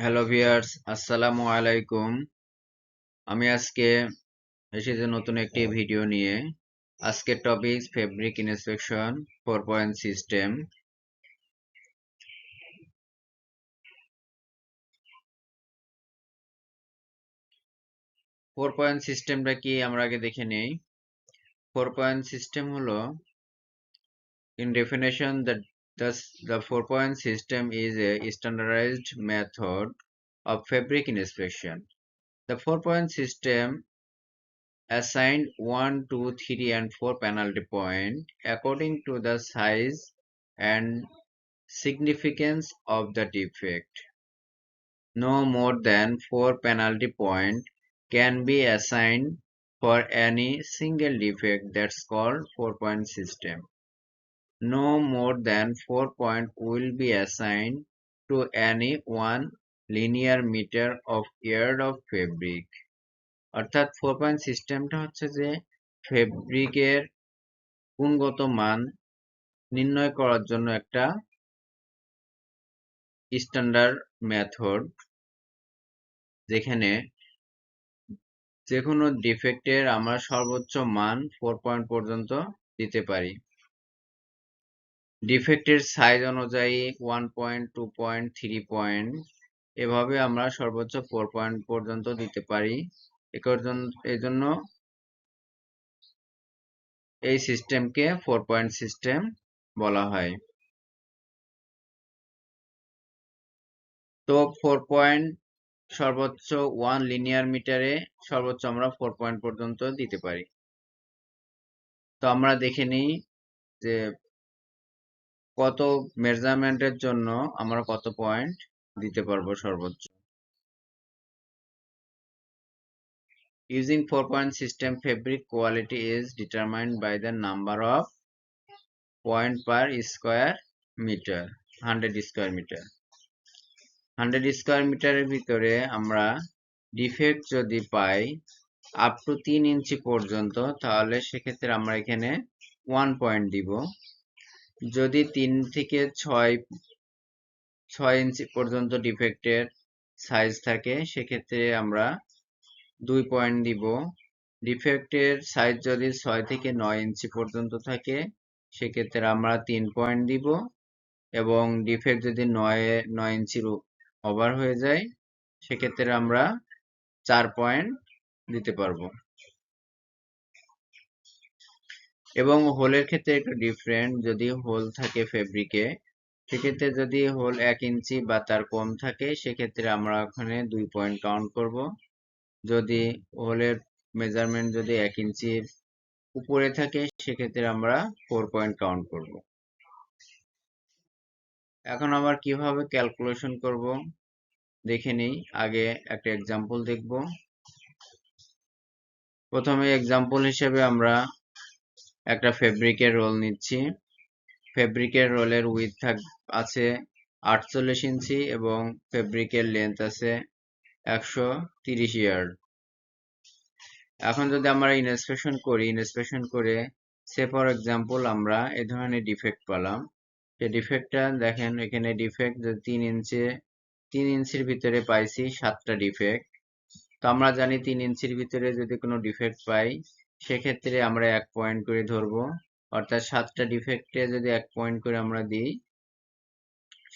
Hello viewers, আসসালামু আলাইকুম। আমি আজকে এসেছি নতুন একটি ভিডিও নিয়ে। আজকের topic fabric inspection 4 point system. 4 point সিস্টেমটা কি আমরা আগে দেখে নেই। 4 পয়েন্ট সিস্টেম হলো, in definition, the 4 point system is a standardized method of fabric inspection. The 4 point system assigned 1, 2, 3 and 4 penalty point according to the size and significance of the defect. No more than 4 penalty points can be assigned for any single defect. That's called 4 point system. No more than 4 points will be assigned to any 1 linear meter of yard of fabric. অর্থাৎ 4 point সিস্টেমটা হচ্ছে যে ফেব্রিকের গুণগত মান নির্ণয় করার জন্য একটা স্ট্যান্ডার্ড মেথড, যেখানে যে কোনো ডিফেক্টের আমরা সর্বোচ্চ মান 4 পয়েন্ট পর্যন্ত দিতে পারি। ডিফেক্টের সাইজ অনুযায়ী 1 পয়েন্ট, 2 পয়েন্ট, 3 পয়েন্ট এভাবে আমরা সর্বোচ্চ 4 পয়েন্ট পর্যন্ত দিতে পারি। এজন্য এই সিস্টেমকে 4 পয়েন্ট সিস্টেম বলা হয়। তো 4 পয়েন্ট সর্বোচ্চ 1 লিনিয়ার মিটারে সর্বোচ্চ আমরা 4 পয়েন্ট পর্যন্ত দিতে পারি। তো আমরা দেখে নিই যে কত মেজারমেন্টের জন্য আমরা কত পয়েন্ট দিতে পারবো সর্বোচ্চ। Using 4 point system, fabric quality is determined by the number of point per square meter, 100 square meter. 100 square মিটারের ভিতরে আমরা ডিফেক্ট যদি পাই আপ টু 3 ইঞ্চি পর্যন্ত, তাহলে সেক্ষেত্রে আমরা এখানে 1 পয়েন্ট দিব। যদি 3 থেকে 6 ইঞ্চি পর্যন্ত ডিফেক্টের সাইজ থাকে, সেক্ষেত্রে আমরা 2 পয়েন্ট দিব। ডিফেক্টের সাইজ যদি 6 থেকে 9 ইঞ্চি পর্যন্ত থাকে, সেক্ষেত্রে আমরা 3 পয়েন্ট দিব। এবং ডিফেক্ট যদি 9 ইঞ্চির ওভার হয়ে যায়, সেক্ষেত্রে আমরা 4 পয়েন্ট দিতে পারবো। এবং হোলের ক্ষেত্রে একটু ডিফারেন্ট। যদি হোল থাকে ফেব্রিকে, সেক্ষেত্রে যদি হোল 1 ইঞ্চি বা তার কম থাকে, সেক্ষেত্রে আমরা ওখানে 2 পয়েন্ট কাউন্ট করব। যদি হোলের মেজারমেন্ট যদি 1 ইঞ্চির উপরে থাকে, সেক্ষেত্রে আমরা 4 পয়েন্ট কাউন্ট করব। এখন আবার কিভাবে ক্যালকুলেশন করব দেখে নিই। আগে একটা এক্সাম্পল দেখব। প্রথমে এক্সাম্পল হিসেবে আমরা একটা ফেব্রিকের রোল নিচ্ছি। ফেব্রিকের রোলের উইডথ আছে 48 ইঞ্চি এবং ফেব্রিকের লেন্থ আছে 130 ইয়ার্ড। এখন যদি আমরা ইন্সপেকশন করে সে ফর এক্সাম্পল আমরা এই ধরনের ডিফেক্ট পেলাম। এই ডিফেক্টটা দেখেন, এখানে ডিফেক্ট 3 ইঞ্চির ভিতরে পাইছি 7টা ডিফেক্ট। তো আমরা জানি 3 ইঞ্চির ভিতরে যদি কোনো ডিফেক্ট পাই, সেক্ষেত্রে আমরা 1 পয়েন্ট করে ধরবো। অর্থাৎ 7টা ডিফেক্টে যদি 1 পয়েন্ট করে আমরা দিই,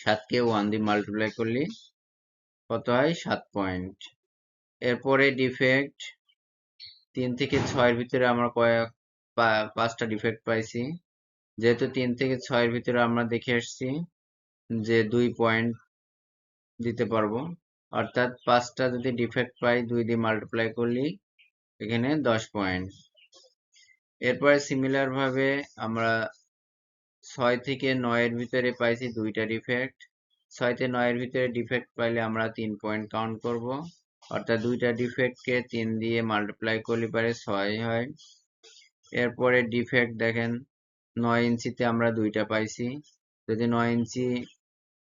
7কে 1 দিয়ে মাল্টিপ্লাই করলে কত হয়? 7 পয়েন্ট। এরপরে ডিফেক্ট 3 থেকে 6 এর ভিতরে আমরা 5টা ডিফেক্ট পাইছি। যেহেতু 3 থেকে 6 এর ভিতরে আমরা দেখে আসছি যে 2 পয়েন্ট দিতে পারবো। অর্থাৎ 5টা যদি ডিফেক্ট পাই, 2 দিয়ে মাল্টিপ্লাই করলে এখানে 10 পয়েন্ট। এরপরে সিমিলার ভাবে আমরা 6 থেকে 9 এর ভিতরে পাইছি 2টা ডিফেক্ট। 6 থেকে 9 এর ভিতরে ডিফেক্ট পাইলে আমরা 3 পয়েন্ট কাউন্ট করব। অর্থাৎ 2টা ডিফেক্টকে 3 দিয়ে মাল্টিপ্লাই করলে পারে 6 হয়। এরপরে ডিফেক্ট দেখেন 9 ইঞ্চিতে আমরা 2টা পাইছি। যদি 9 ইঞ্চি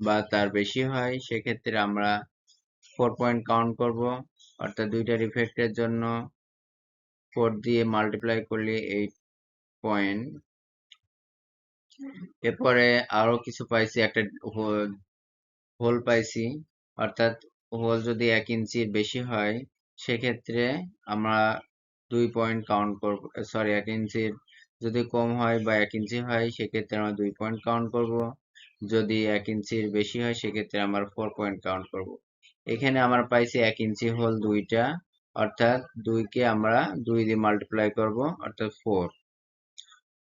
বা তার বেশি হয়, সেক্ষেত্রে আমরা 4 পয়েন্ট কাউন্ট করব। অর্থাৎ 2টা ডিফেক্টের জন্য 4 দিয়ে মাল্টিপ্লাই করলে 8 পয়েন্ট। এরপরে আরো কিছু পাইছি, একটা হোল পাইছি। অর্থাৎ হোল যদি 1 ইঞ্চির বেশি হয় সেক্ষেত্রে আমরা 2 পয়েন্ট কাউন্ট করব। সরি, 1 ইঞ্চির যদি কম হয় বা 1 ইঞ্চি হয় সেক্ষেত্রে আমরা 2 পয়েন্ট কাউন্ট করব। যদি 1 ইঞ্চির বেশি হয় সেক্ষেত্রে আমরা 4 পয়েন্ট কাউন্ট করব। এখানে আমরা পাইছি 1 ইঞ্চি হোল দুইটা, অর্থাৎ 2 কে আমরা 2 দিয়ে মাল্টিপ্লাই করব, অর্থাৎ 4।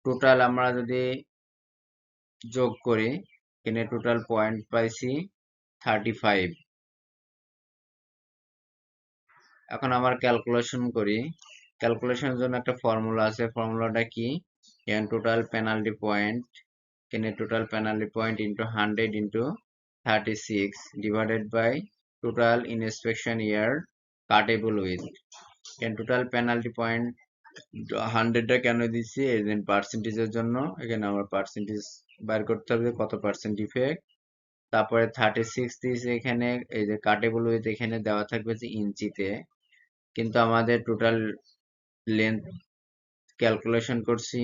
টোটাল আমরা যদি যোগ করি এখানে টোটাল পয়েন্ট পাইছি 35। এখন আবার ক্যালকুলেশন করি। ক্যালকুলেশনের জন্য একটা ফর্মুলা আছে, ফর্মুলাটা কি? এখানে টোটাল পেনাল্টি পয়েন্ট, এখানে total penalty point into 100 into 36 divided by total inspection year কাটেবল উইথ। এখানে টোটাল পেনাল্টি পয়েন্ট 100টা কেন দিচ্ছি? এই যে পার্সেন্টেজের জন্য। এখানে আমার পার্সেন্টেজ বের করতে হবে কত পার্সেন্ট ডিফেক্ট। তারপরে 36 দিয়েছে এখানে, এই যে কাটেবল উইথ এখানে দেওয়া থাকবে যে ইঞ্চিতে, কিন্তু আমাদের টোটাল লেন্থ ক্যালকুলেশন করছি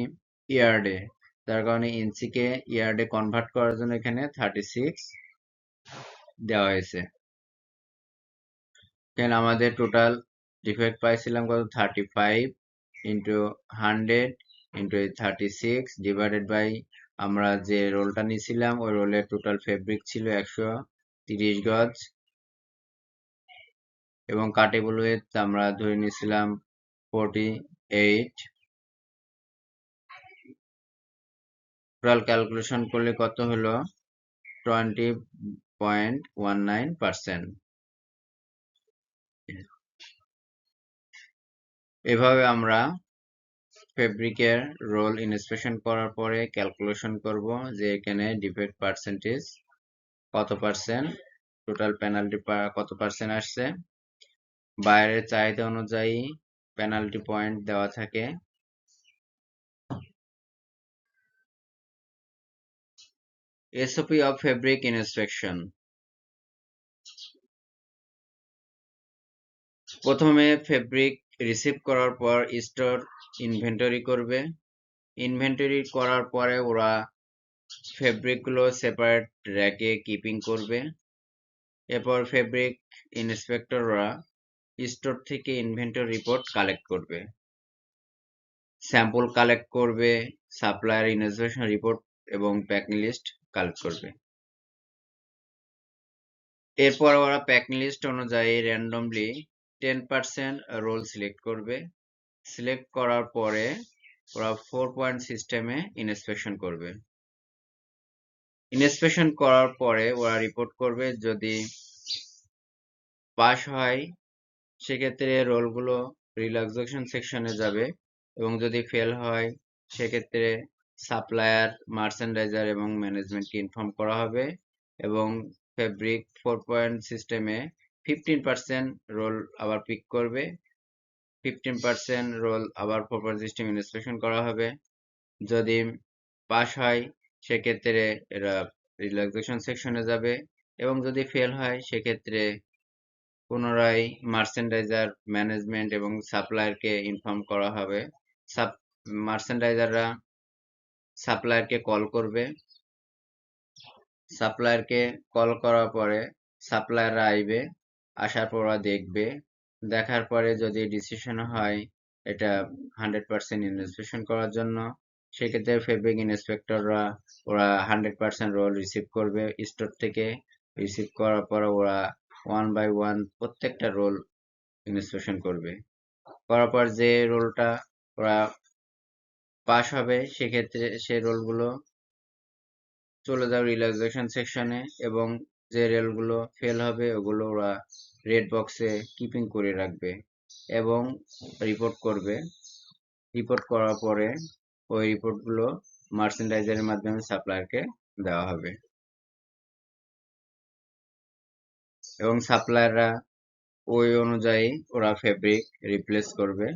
ইয়ার্ডে, যার কারণে ইঞ্চিকে ইয়ার্ডে কনভার্ট করার জন্য এখানে 36 দেওয়া হয়েছে। এখানে আমাদের টোটাল ডিফেক্ট পাইছিলাম কত? 35 ইন্টু 100 ইন্টু 36 ডিভাইডেড বাই আমরা যে রোলটা নিয়েছিলাম ওই রোলের টোটাল ফেব্রিক ছিল 130 গজ, এবং কাটেবল উইথ আমরা ধরে নিয়েছিলাম 48। টোটাল ক্যালকুলেশন করলে কত হলো? 20.19%। এভাবে আমরা ফেব্রিকের রোল ইনস্পেকশন করার পরে ক্যালকুলেশন করব যে এখানে ডিফেক্ট পার্সেন্টেজ কত পার্সেন্ট, টোটাল পেনাল্টি কত পার্সেন্ট আসছে। বাইরের চাহিদা অনুযায়ী পেনাল্টি পয়েন্ট দেওয়া থাকে। SOP of fabric inspection. প্রথমে ফেব্রিক রিসিভ করার পর স্টোর ইনভেন্টরি করবে। ইনভেন্টরি করার পরে ওরা ফেব্রিকগুলো সেপারেট র্যাকে কিপিং করবে। এরপর ফেব্রিক ইন্সপেক্টররা স্টোর থেকে ইনভেন্টরি রিপোর্ট কালেক্ট করবে, স্যাম্পল কালেক্ট করবে, সাপ্লায়ার ইনস্পেকশন রিপোর্ট এবং প্যাকিং লিস্ট কালেক্ট করবে। এরপর ওরা প্যাকিং লিস্ট অনুযায়ী র্যান্ডমলি 10% রোল সিলেক্ট করবে। সিলেক্ট করার পরে ওরা 4 পয়েন্ট সিস্টেমে ইনস্পেকশন করবে। ইনস্পেকশন করার পরে ওরা রিপোর্ট করবে। যদি পাস হয় সেক্ষেত্রে রোলগুলো রিল্যাক্সেশন সেকশনে যাবে, এবং যদি ফেল হয় সেক্ষেত্রে সাপ্লায়ার, মার্চেন্ডাইজার এবং ম্যানেজমেন্টকে ইনফর্ম করা হবে, এবং ফেব্রিক 4 পয়েন্ট সিস্টেমে 15% রোল আবার পিক করবে। 15% রোল আবার 4 পয়েন্ট সিস্টেম ইনস্পেকশন করা হবে। যদি পাস হয় সেক্ষেত্রে এরা রিল্যাক্সেশন সেকশনে যাবে, এবং যদি ফেল হয় সেক্ষেত্রে পুনরায় মার্চেন্ডাইজার, ম্যানেজমেন্ট এবং সাপ্লায়ারকে ইনফর্ম করা হবে। মার্চেন্ডাইজাররা সাপ্লায়ারকে কল করবে। সাপ্লায়ারকে কল করার পরে সাপ্লায়াররা আইবে, আসার পর ওরা দেখবে। দেখার পরে যদি ডিসিশন হয় এটা 100% ইনস্পেকশন করার জন্য, সেক্ষেত্রে ফেব্রিক ইন্সপেক্টররা ওরা 100% রোল রিসিভ করবে স্টোর থেকে। রিসিভ করার পর ওরা 1 বাই 1 প্রত্যেকটা রোল ইনস্পেকশন করবে। করার পর যে রোলটা ওরা পাস হবে সেক্ষেত্রে সে রোলগুলো চলে যাবে রিল্যাক্সেশন সেকশনে, এবং যে রেলগুলো ফেল হবে ওগুলো ওরা রেড বক্সে কিপিং করে রাখবে এবং রিপোর্ট করবে। রিপোর্ট করার পরে ওই রিপোর্টগুলো মার্চেন্ডাইজারের মাধ্যমে সাপ্লায়ারকে দেওয়া হবে, এবং সাপ্লায়াররা ওই অনুযায়ী ওরা ফেব্রিক রিপ্লেস করবে।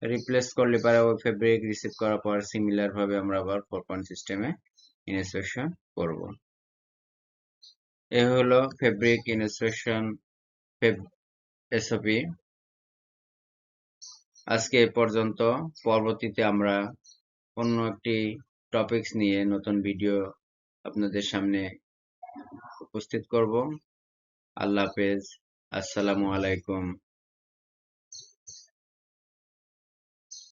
রিপ্লেস করলে পরে ওই ফেব্রিক রিসিভ করার পর সিমিলার ভাবে আমরা আবার 4 পয়েন্ট সিস্টেমে ইনস্পেকশন করব। এ হলো ফেব্রিক ইনস্পেকশন এসওপি। আজকে এ পর্যন্ত। পরবর্তীতে আমরা অন্য একটি টপিকস নিয়ে নতুন ভিডিও আপনাদের সামনে উপস্থিত করব। আল্লাহ হাফেজ। আসসালামু আলাইকুম।